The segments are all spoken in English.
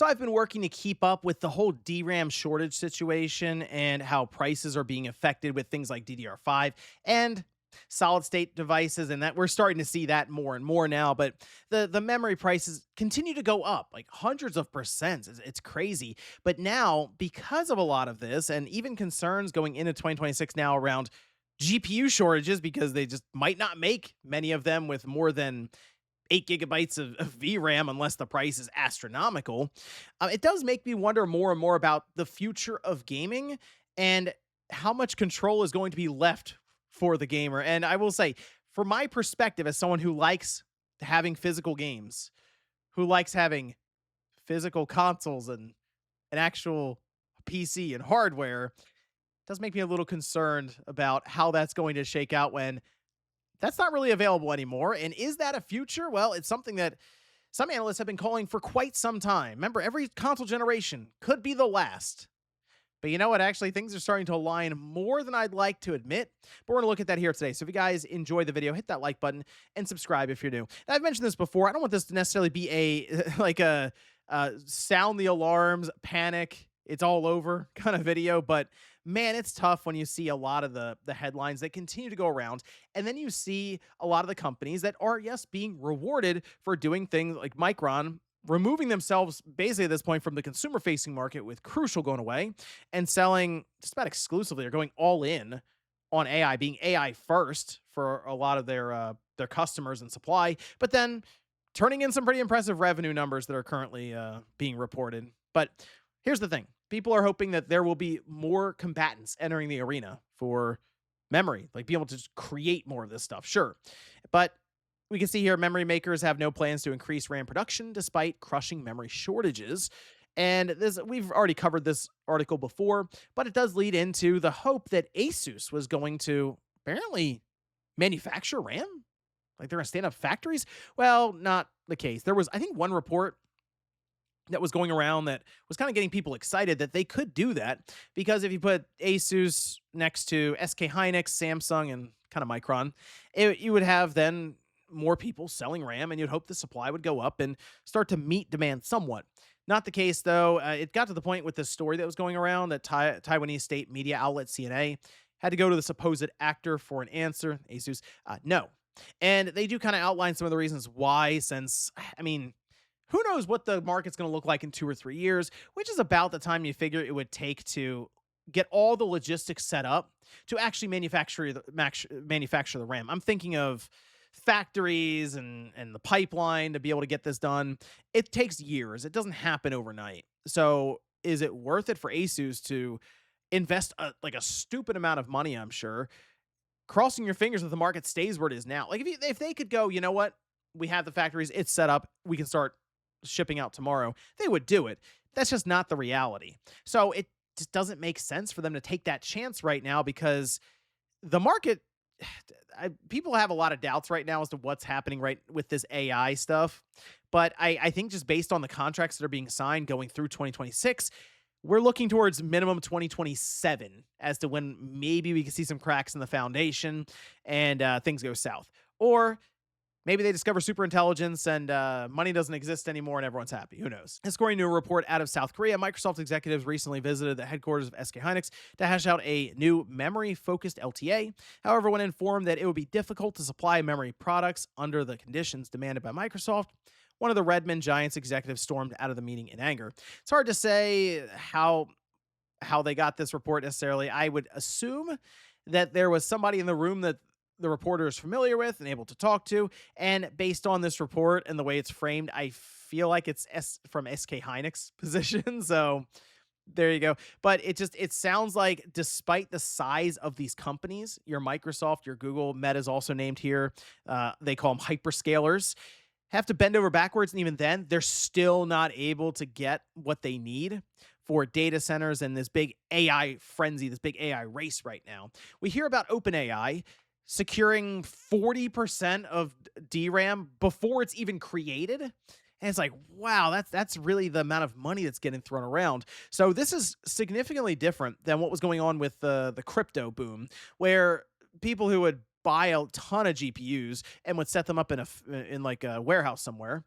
So I've been working to keep up with the whole DRAM shortage situation and how prices are being affected with things like DDR5 and solid state devices, and that we're starting to see that more and more now. But the memory prices continue to go up like hundreds of percents. It's crazy. But now, because of a lot of this and even concerns going into 2026 now around GPU shortages, because they just might not make many of them with more than 8 gigabytes of VRAM unless the price is astronomical. It does make me wonder more and more about the future of gaming and how much control is going to be left for the gamer. And I will say, from my perspective, as someone who likes having physical games, who likes having physical consoles and an actual PC and hardware, it does make me a little concerned about how that's going to shake out when that's not really available anymore. And is that a future? Well, it's something that some analysts have been calling for quite some time. Remember, every console generation could be the last. But you know what? Actually, things are starting to align more than I'd like to admit. But we're going to look at that here today. So if you guys enjoy the video, hit that like button and subscribe if you're new. And I've mentioned this before. I don't want this to necessarily be a like a sound the alarms, panic, it's all over kind of video. But man, it's tough when you see a lot of the headlines that continue to go around. And then you see a lot of the companies that are, yes, being rewarded for doing things like Micron removing themselves basically at this point from the consumer facing market with Crucial going away and selling just about exclusively or going all in on AI, being AI first for a lot of their customers and supply, but then turning in some pretty impressive revenue numbers that are currently being reported. But here's the thing. People are hoping that there will be more combatants entering the arena for memory, like be able to just create more of this stuff. Sure. But we can see here memory makers have no plans to increase RAM production despite crushing memory shortages. And this we've already covered this article before, but it does lead into the hope that Asus was going to apparently manufacture RAM. Like they're going to stand up factories. Well, not the case. There was, I think, one report that was going around that was kind of getting people excited that they could do that because if you put Asus next to SK Hynix, Samsung, and kind of Micron, you would have then more people selling RAM, and you'd hope the supply would go up and start to meet demand somewhat. Not the case, though. It got to the point with the story that was going around that Taiwanese state media outlet CNA had to go to the supposed actor for an answer. Asus, no. And they do kind of outline some of the reasons why, since, I mean, who knows what the market's going to look like in 2 or 3 years, which is about the time you figure it would take to get all the logistics set up to actually manufacture the RAM. I'm thinking of factories and the pipeline to be able to get this done. It takes years. It doesn't happen overnight. So is it worth it for Asus to invest like a stupid amount of money, I'm sure, crossing your fingers that the market stays where it is now? Like if they could go, you know what? We have the factories, it's set up, we can start shipping out tomorrow, they would do it. That's just not the reality. So it just doesn't make sense for them to take that chance right now because the market people have a lot of doubts right now as to what's happening right with this AI stuff. But I think just based on the contracts that are being signed going through 2026, we're looking towards minimum 2027 as to when maybe we can see some cracks in the foundation and things go south. Or maybe they discover superintelligence and money doesn't exist anymore and everyone's happy. Who knows? According to a report out of South Korea, Microsoft executives recently visited the headquarters of SK Hynix to hash out a new memory-focused LTA. However, when informed that it would be difficult to supply memory products under the conditions demanded by Microsoft, one of the Redmond Giants executives stormed out of the meeting in anger. It's hard to say how they got this report necessarily. I would assume that there was somebody in the room that the reporter is familiar with and able to talk to. And based on this report and the way it's framed, I feel like it's from SK Hynix position. So there you go. But it sounds like despite the size of these companies, your Microsoft, your Google, Meta's also named here. They call them hyperscalers, have to bend over backwards. And even then, they're still not able to get what they need for data centers and this big AI frenzy, this big AI race right now. We hear about OpenAI securing 40% of DRAM before it's even created. And it's like, wow, that's really the amount of money that's getting thrown around. So this is significantly different than what was going on with the crypto boom, where people who would buy a ton of GPUs and would set them up in like a warehouse somewhere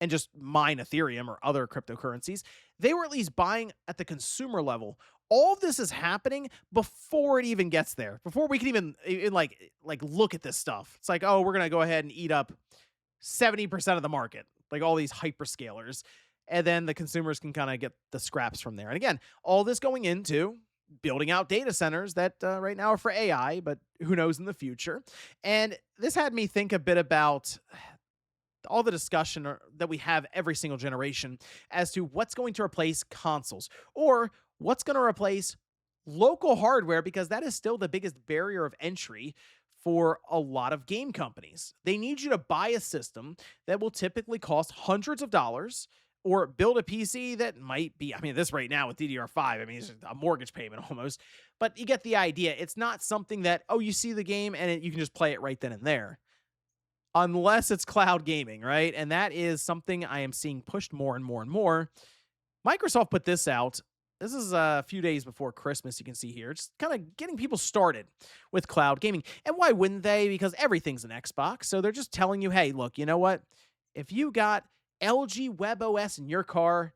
and just mine Ethereum or other cryptocurrencies. They were at least buying at the consumer level. All of this is happening before it even gets there, before we can even like look at this stuff. It's like, oh, we're gonna go ahead and eat up 70% of the market, like all these hyperscalers. And then the consumers can kind of get the scraps from there. And again, all this going into building out data centers that right now are for AI, but who knows in the future. And this had me think a bit about all the discussion that we have every single generation as to what's going to replace consoles or what's going to replace local hardware, because that is still the biggest barrier of entry for a lot of game companies. They need you to buy a system that will typically cost hundreds of dollars, or build a PC that might be, I mean, this right now with DDR5, I mean, it's a mortgage payment almost, but you get the idea. It's not something that, oh, you see the game and you can just play it right then and there, unless it's cloud gaming, right? And that is something I am seeing pushed more and more and more. Microsoft put this out. This is a few days before Christmas, you can see here. Just kind of getting people started with cloud gaming. And why wouldn't they? Because everything's an Xbox. So they're just telling you, hey, look, you know what? If you got LG WebOS in your car,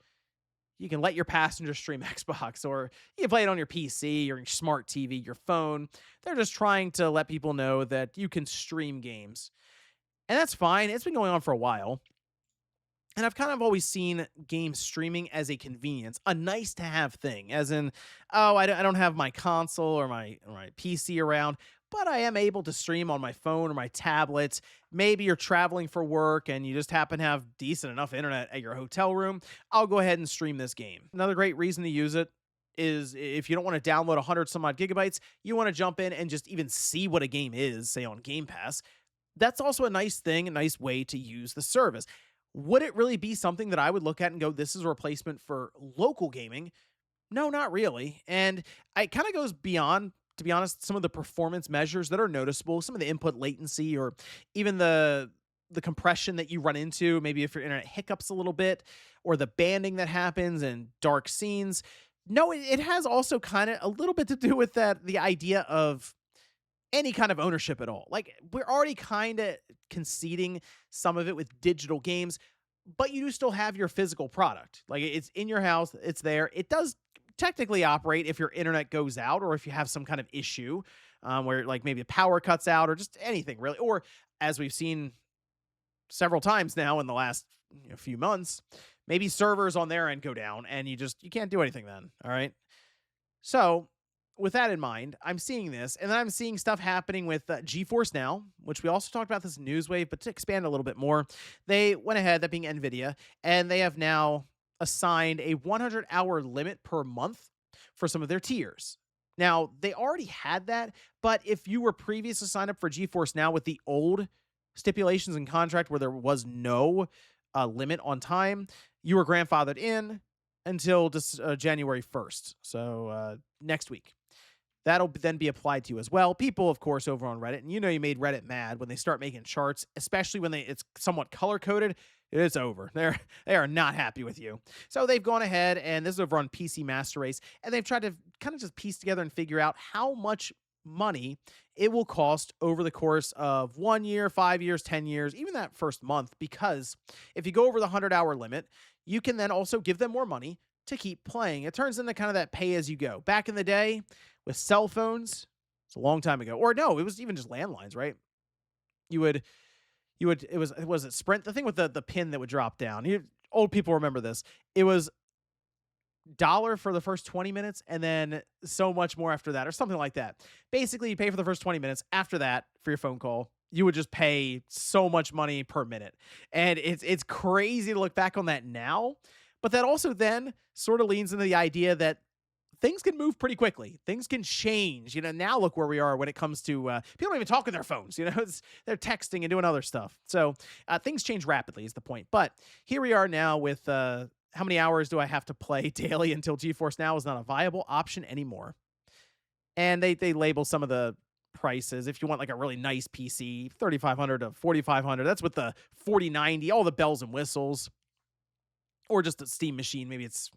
you can let your passenger stream Xbox, or you can play it on your PC, your smart TV, your phone. They're just trying to let people know that you can stream games. And that's fine. It's been going on for a while. And I've kind of always seen game streaming as a convenience, a nice to have thing, as in, oh, I don't have my console or my PC around, but I am able to stream on my phone or my tablet. Maybe you're traveling for work and you just happen to have decent enough internet at your hotel room. I'll go ahead and stream this game. Another great reason to use it is if you don't want to download 100 some odd gigabytes, you want to jump in and just even see what a game is, say on Game Pass. That's also a nice thing, a nice way to use the service. Would it really be something that I would look at and go, this is a replacement for local gaming? No, not really. And it kind of goes beyond, to be honest, some of the performance measures that are noticeable, some of the input latency, or even the compression that you run into, maybe if your internet hiccups a little bit, or the banding that happens and dark scenes. No, it has also kind of a little bit to do with that, the idea of any kind of ownership at all. Like, we're already kind of conceding some of it with digital games, but you do still have your physical product. Like, it's in your house, it's there. It does technically operate if your internet goes out, or if you have some kind of issue where, like, maybe the power cuts out, or just anything really. Or, as we've seen several times now in the last few months, maybe servers on their end go down and you can't do anything then. All right. So, with that in mind, I'm seeing this, and then I'm seeing stuff happening with GeForce Now, which we also talked about this in Newswave, but to expand a little bit more, they went ahead, that being Nvidia, and they have now assigned a 100-hour limit per month for some of their tiers. Now, they already had that, but if you were previously signed up for GeForce Now with the old stipulations and contract where there was no limit on time, you were grandfathered in until January 1st, so next week. That'll then be applied to you as well. People, of course, over on Reddit, and you made Reddit mad when they start making charts, especially when it's somewhat color-coded. It's over. They are not happy with you. So they've gone ahead, and this is over on PC Master Race, and they've tried to kind of just piece together and figure out how much money it will cost over the course of 1 year, 5 years, 10 years, even that first month, because if you go over the 100-hour limit, you can then also give them more money to keep playing. It turns into kind of that pay-as-you-go. Back in the day, with cell phones, it's a long time ago. Or no, it was even just landlines, right? Was it Sprint? The thing with the pin that would drop down. Old people remember this. It was dollar for the first 20 minutes and then so much more after that, or something like that. Basically, you pay for the first 20 minutes. After that, for your phone call, you would just pay so much money per minute. And it's crazy to look back on that now. But that also then sort of leans into the idea that things can move pretty quickly. Things can change. Now look where we are when it comes to people don't even talk on their phones. They're texting and doing other stuff. So things change rapidly is the point. But here we are now with how many hours do I have to play daily until GeForce Now is not a viable option anymore. And they label some of the prices. If you want like a really nice PC, 3,500 to 4,500. That's with the 4090, all the bells and whistles. Or just a Steam machine. Maybe it's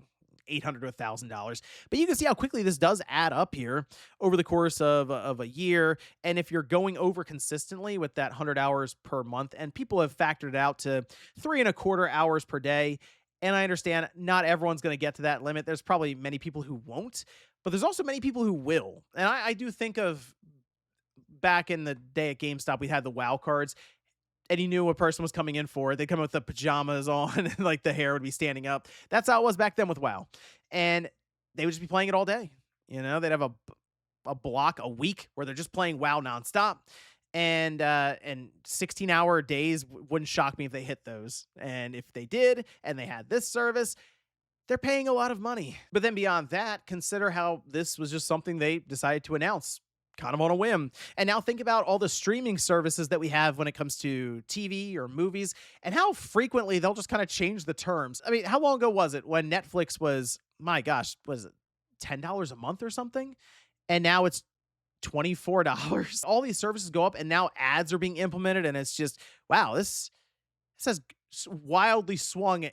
$800 to $1,000. But you can see how quickly this does add up here over the course of a year. And if you're going over consistently with that 100 hours per month, and people have factored it out to 3.25 hours per day. And I understand not everyone's going to get to that limit. There's probably many people who won't, but there's also many people who will. And I do think of back in the day at GameStop, we had the WoW cards, and you knew a person was coming in for it. They'd come in with the pajamas on, and like the hair would be standing up. That's how it was back then with WoW. And they would just be playing it all day. They'd have a block a week where they're just playing WoW nonstop. And 16-hour days wouldn't shock me if they hit those. And if they did, and they had this service, they're paying a lot of money. But then beyond that, consider how this was just something they decided to announce kind of on a whim. And now think about all the streaming services that we have when it comes to TV or movies, and how frequently they'll just kind of change the terms. I mean, how long ago was it when Netflix was, my gosh, was it $10 a month or something? And now it's $24. All these services go up, and now ads are being implemented, and it's just, wow, this has wildly swung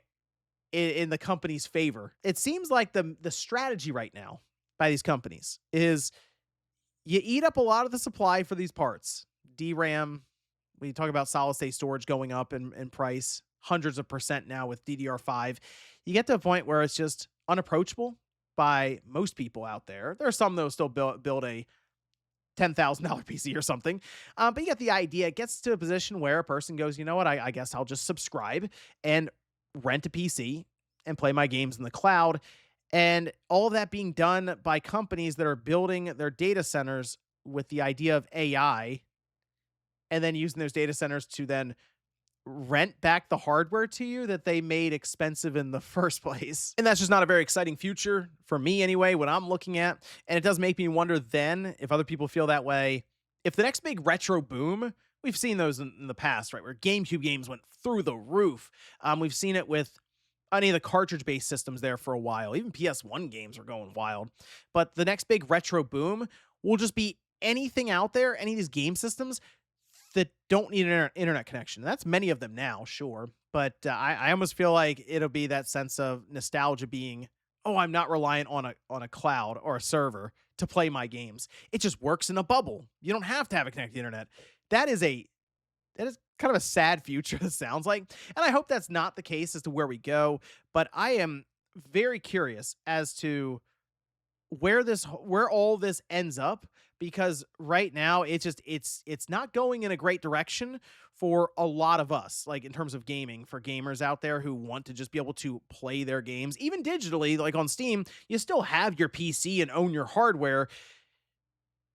in the company's favor. It seems like the strategy right now by these companies is you eat up a lot of the supply for these parts. DRAM, we talk about solid state storage going up in price, hundreds of percent now with DDR5. You get to a point where it's just unapproachable by most people out there. There are some that will still build a $10,000 PC or something. But you get the idea. It gets to a position where a person goes, you know what, I guess I'll just subscribe and rent a PC and play my games in the cloud. And all of that being done by companies that are building their data centers with the idea of AI, and then using those data centers to then rent back the hardware to you that they made expensive in the first place. And that's just not a very exciting future for me anyway, what I'm looking at. And it does make me wonder then if other people feel that way. If the next big retro boom, we've seen those in the past, right? Where GameCube games went through the roof. We've seen it with any of the cartridge-based systems there for a while. Even PS1 games were going wild. But the next big retro boom will just be anything out there, any of these game systems that don't need an internet connection. That's many of them now, sure. But I almost feel like it'll be that sense of nostalgia being, oh, I'm not reliant on a cloud or a server to play my games. It just works in a bubble. You don't have to have a connected internet. That is kind of a sad future, it sounds like. And I hope that's not the case as to where we go. But I am very curious as to where all this ends up, because right now it's not going in a great direction for a lot of us, like in terms of gaming, for gamers out there who want to just be able to play their games even digitally, like on Steam. You still have your PC and own your hardware.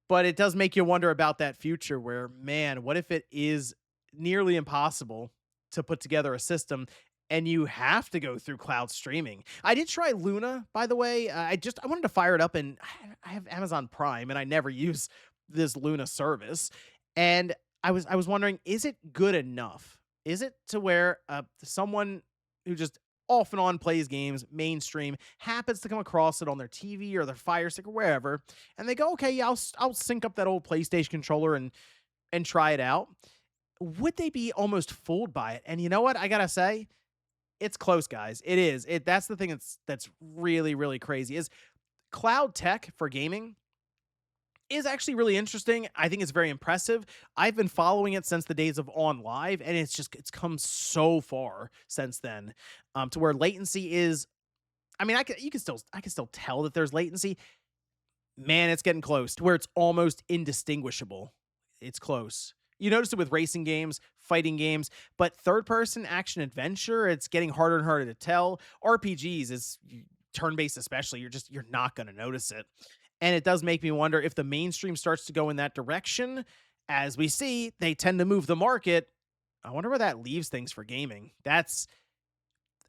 But it does make you wonder about that future where, man, what if it is nearly impossible to put together a system and you have to go through cloud streaming? I did try Luna, by the way. I wanted to fire it up, and I have Amazon Prime, and I never use this Luna service. And I was wondering, is it good enough? Is it to where someone who just off and on plays games, mainstream, happens to come across it on their TV or their Fire Stick or wherever, and they go, okay, yeah, I'll sync up that old PlayStation controller and try it out? Would they be almost fooled by it? And you know what? I gotta say, it's close, guys. It is. That's the thing that's really, really crazy, is cloud tech for gaming is actually really interesting. I think it's very impressive. I've been following it since the days of On Live, and it's come so far since then, to where latency is, I mean, I can still tell that there's latency. Man, it's getting close to where it's almost indistinguishable. It's close. You notice it with racing games, fighting games, but third-person action adventure, it's getting harder and harder to tell. RPGs is turn-based especially, you're not going to notice it. And it does make me wonder if the mainstream starts to go in that direction. As we see, they tend to move the market. I wonder where that leaves things for gaming. That's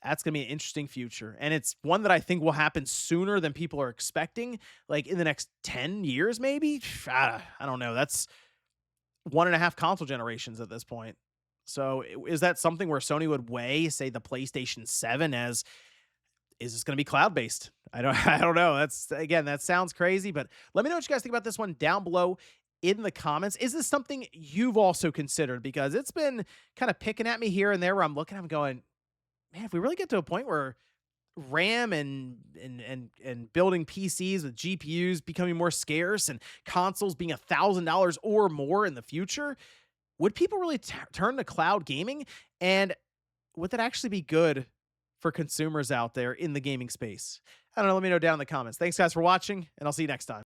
going to be an interesting future. And it's one that I think will happen sooner than people are expecting. Like in the next 10 years, maybe? I don't know. That's 1.5 console generations at this point. So is that something where Sony would weigh, say, the PlayStation 7 as, is this going to be cloud-based? I don't know. That sounds crazy, but let me know what you guys think about this one down below in the comments. Is this something you've also considered? Because it's been kind of picking at me here and there where I'm going, man, if we really get to a point where RAM and building PCs with GPUs becoming more scarce and consoles being $1,000 or more in the future, would people really turn to cloud gaming? And would that actually be good for consumers out there in the gaming space? I don't know. Let me know down in the comments. Thanks, guys, for watching, and I'll see you next time.